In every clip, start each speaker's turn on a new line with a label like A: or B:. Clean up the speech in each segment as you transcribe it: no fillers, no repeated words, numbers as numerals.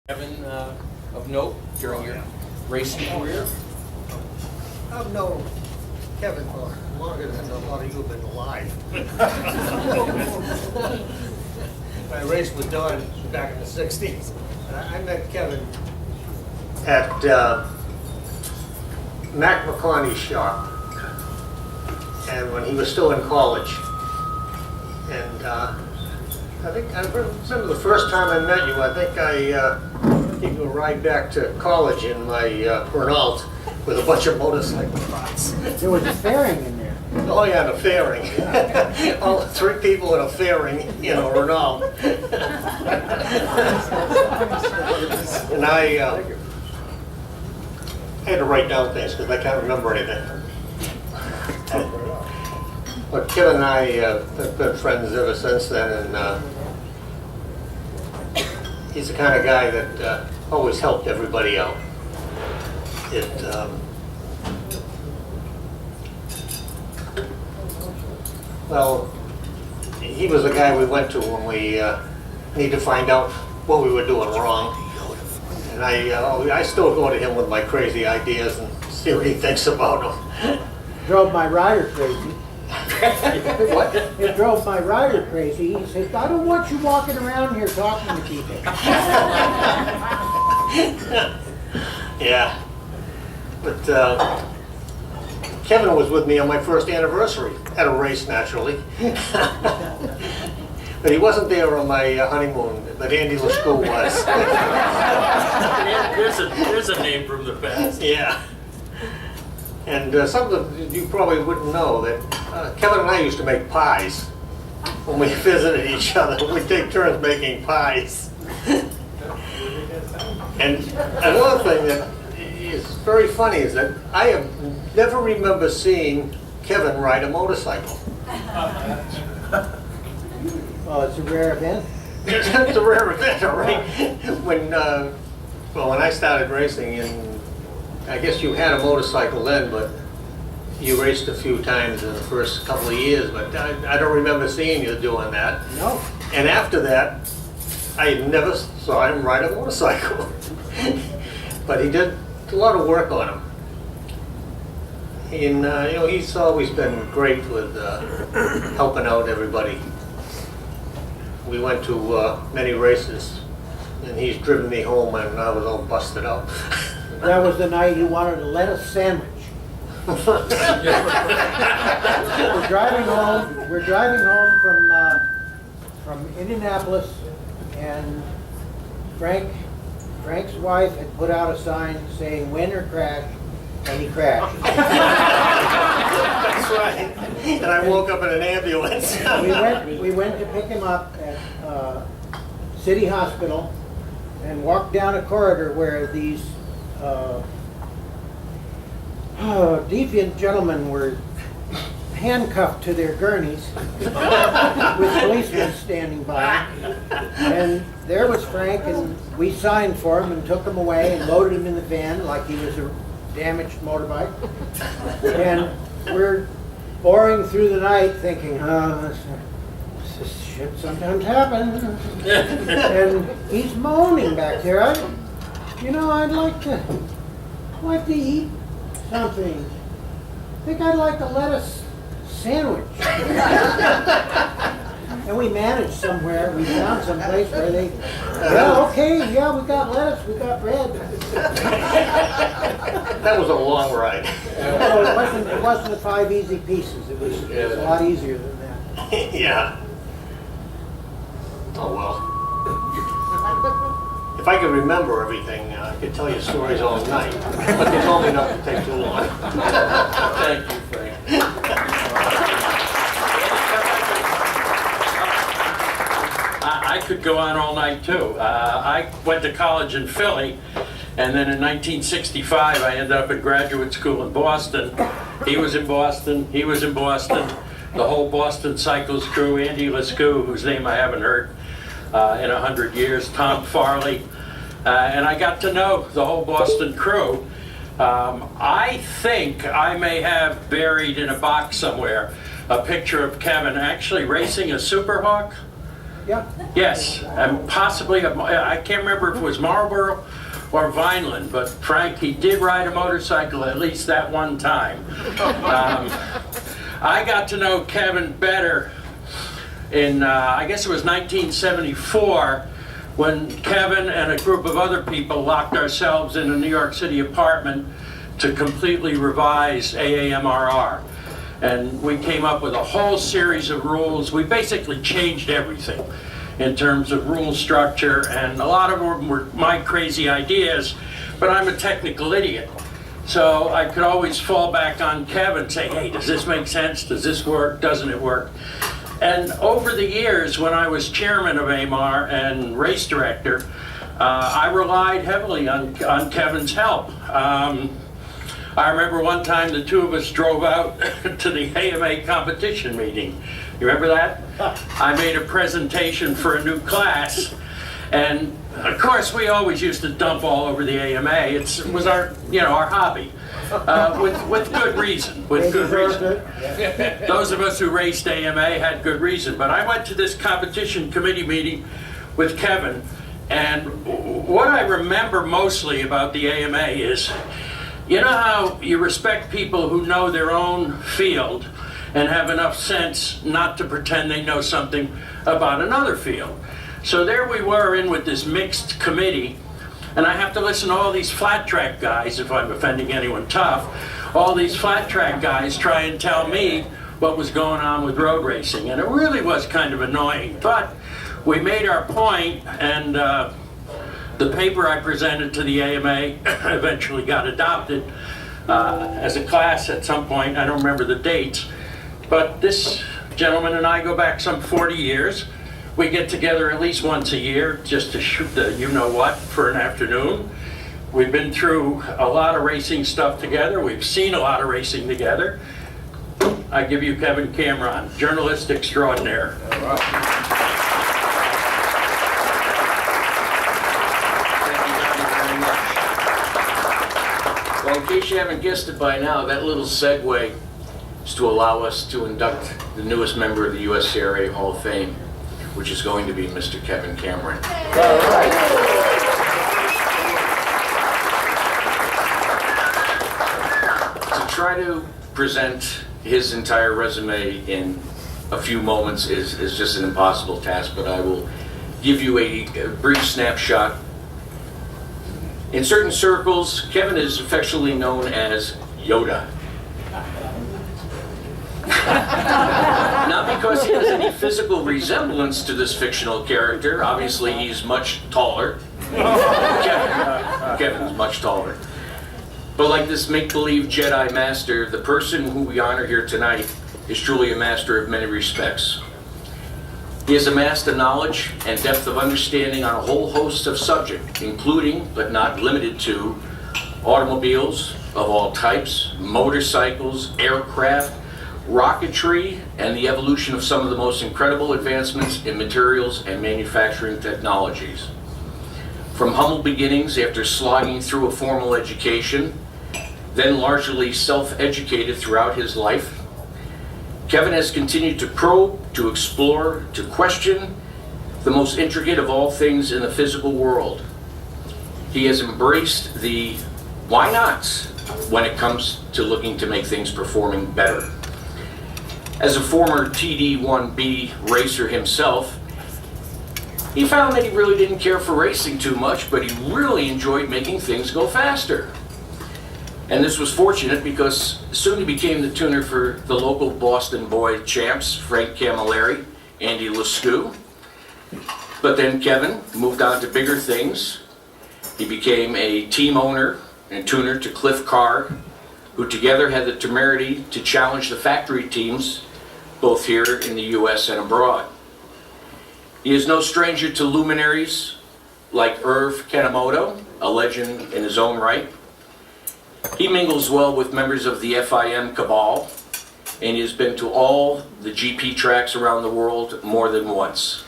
A: Kevin, of note during your racing career?
B: I've known Kevin for longer than a lot of you have been alive. I raced with Don back in the 60s. And I met Kevin at Mac McConaughey's shop, and when he was still in college. And I remember the first time I met you, I think I gave you a ride back to college in my Renault with a bunch of motorcycle parts.
C: There was a fairing in there.
B: Oh yeah, and a fairing. All three people in a fairing in a Renault. And I had to write down things because I can't remember anything. But Kevin and I have been friends ever since then, and he's the kind of guy that always helped everybody out. Well, he was the guy we went to when we need to find out what we were doing wrong. And I still go to him with my crazy ideas and see what he thinks about them.
C: Drove my rider crazy.
B: What?
C: It drove my rider crazy. He said, I don't want you walking around here talking to people.
B: Yeah. But Kevin was with me on my first anniversary at a race, naturally. But he wasn't there on my honeymoon, but Andy LeScoux was.
A: There's a name from the past.
B: Yeah. And something you probably wouldn't know, that Kevin and I used to make pies when we visited each other. We'd take turns making pies. And another thing that is very funny is that I have never remember seeing Kevin ride a motorcycle.
C: Oh, it's a rare event.
B: It's a rare event, all right? When I started racing, and I guess you had a motorcycle then, but you raced a few times in the first couple of years, but I don't remember seeing you doing that.
C: No.
B: And after that, I never saw him ride a motorcycle. But he did a lot of work on him. And he's always been great with helping out everybody. We went to many races, and he's driven me home, and I was all busted up.
C: That was the night you wanted a lettuce sandwich. We're driving home from Indianapolis, and Frank's wife had put out a sign saying "Win or crash," and he crashed.
B: That's right. And I woke up in an ambulance.
C: We went to pick him up at City Hospital and walked down a corridor where these deviant gentlemen were handcuffed to their gurneys with policemen standing by. And there was Frank, and we signed for him and took him away and loaded him in the van like he was a damaged motorbike. And we're boring through the night thinking, this shit sometimes happens. And he's moaning back there. I'd like to eat something. I think I'd like a lettuce sandwich. And we managed somewhere. We found some place where they, we got lettuce, we got bread.
B: That was a long ride.
C: It wasn't the 5 easy pieces. It was a lot easier than that.
B: Yeah. Oh well. If I could remember everything, I could tell you stories all night. But they told me not to take too long.
A: Thank you, Frank. I could go on all night too. I went to college in Philly, and then in 1965 I ended up at graduate school in Boston. He was in Boston, he was in Boston. The whole Boston Cycles crew, Andy LeScoux, whose name I haven't heard in 100 years, Tom Farley, and I got to know the whole Boston crew. I think I may have buried in a box somewhere a picture of Kevin actually racing a Super Hawk.
C: Yeah.
A: Yes, and possibly, I can't remember if it was Marlboro or Vineland, but Frank, he did ride a motorcycle at least that one time. I got to know Kevin better in, I guess it was 1974, when Kevin and a group of other people locked ourselves in a New York City apartment to completely revise AAMRR. And we came up with a whole series of rules. We basically changed everything in terms of rule structure, and a lot of them were my crazy ideas, but I'm a technical idiot. So I could always fall back on Kevin and say, hey, does this make sense? Does this work? Doesn't it work? And over the years, when I was chairman of AMAR and race director, I relied heavily on Kevin's help. I remember one time the two of us drove out to the AMA competition meeting. You remember that? I made a presentation for a new class, and of course we always used to dump all over the AMA. It was our, our hobby, with good reason. With good reason. Those of us who raced AMA had good reason. But I went to this competition committee meeting with Kevin, and what I remember mostly about the AMA is, you know how you respect people who know their own field and have enough sense not to pretend they know something about another field. So there we were in with this mixed committee, and I have to listen to all these flat track guys, if I'm offending anyone tough, all these flat track guys try and tell me what was going on with road racing, and it really was kind of annoying. But we made our point, and the paper I presented to the AMA eventually got adopted as a class at some point. I don't remember the dates, but this gentleman and I go back some 40 years. We get together at least once a year just to shoot the you-know-what for an afternoon. We've been through a lot of racing stuff together. We've seen a lot of racing together. I give you Kevin Cameron, journalist extraordinaire.
D: Well, in case you haven't guessed it by now, that little segue is to allow us to induct the newest member of the USCRA Hall of Fame, which is going to be Mr. Kevin Cameron.
C: All right.
D: To try to present his entire resume in a few moments is just an impossible task, but I will give you a brief snapshot. In certain circles, Kevin is affectionately known as Yoda. Not because he has any physical resemblance to this fictional character. Obviously, he's much taller. Kevin's much taller. But like this make-believe Jedi master, the person who we honor here tonight is truly a master of many respects. He has amassed a knowledge and depth of understanding on a whole host of subjects, including, but not limited to, automobiles of all types, motorcycles, aircraft, rocketry, and the evolution of some of the most incredible advancements in materials and manufacturing technologies. From humble beginnings after slogging through a formal education, then largely self-educated throughout his life, Kevin has continued to probe, to explore, to question the most intricate of all things in the physical world. He has embraced the why nots when it comes to looking to make things performing better. As a former TD1B racer himself, he found that he really didn't care for racing too much, but he really enjoyed making things go faster. And this was fortunate because soon he became the tuner for the local Boston boy champs, Frank Camilleri, Andy Lascaux. But then Kevin moved on to bigger things. He became a team owner and tuner to Cliff Carr, who together had the temerity to challenge the factory teams, both here in the US and abroad. He is no stranger to luminaries like Irv Kanemoto, a legend in his own right. He mingles well with members of the FIM cabal, and he has been to all the GP tracks around the world more than once.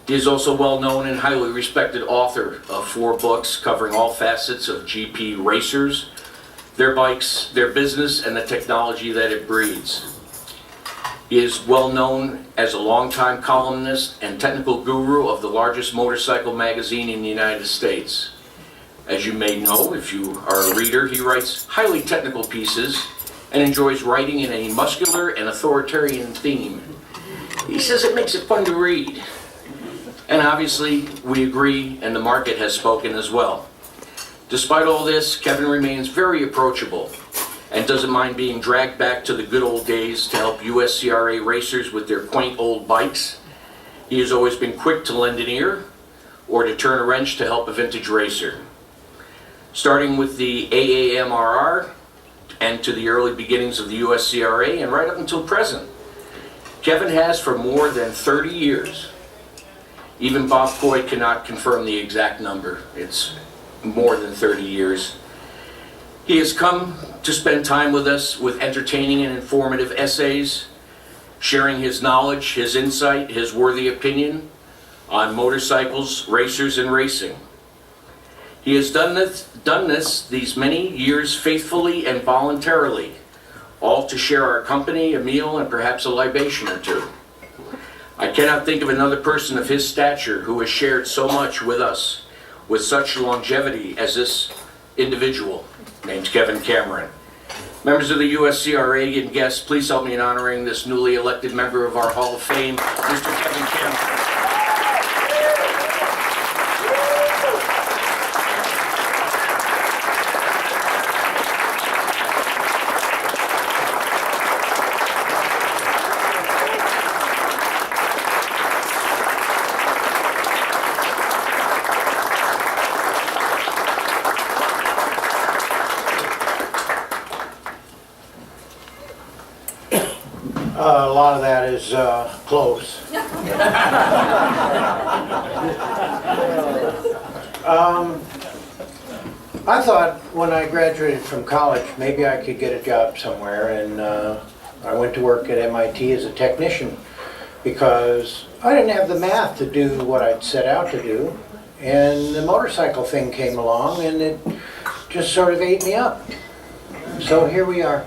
D: He is also well known and highly respected author of 4 books covering all facets of GP racers, their bikes, their business, and the technology that it breeds. He is well known as a longtime columnist and technical guru of the largest motorcycle magazine in the United States. As you may know, if you are a reader, he writes highly technical pieces and enjoys writing in a muscular and authoritarian theme. He says it makes it fun to read. And obviously, we agree, and the market has spoken as well. Despite all this, Kevin remains very approachable and doesn't mind being dragged back to the good old days to help USCRA racers with their quaint old bikes. He has always been quick to lend an ear or to turn a wrench to help a vintage racer. Starting with the AAMRR and to the early beginnings of the USCRA and right up until present, Kevin has for more than 30 years. Even Bob Coy cannot confirm the exact number. It's more than 30 years. He has come to spend time with us with entertaining and informative essays, sharing his knowledge, his insight, his worthy opinion on motorcycles, racers, and racing. He has done this these many years faithfully and voluntarily, all to share our company, a meal, and perhaps a libation or two. I cannot think of another person of his stature who has shared so much with us with such longevity as this individual named Kevin Cameron. Members of the USCRA and guests, please help me in honoring this newly elected member of our Hall of Fame, Mr. Kevin Cameron.
C: A lot of that is close. I thought when I graduated from college, maybe I could get a job somewhere, and I went to work at MIT as a technician because I didn't have the math to do what I'd set out to do, and the motorcycle thing came along, and it just sort of ate me up. So here we are.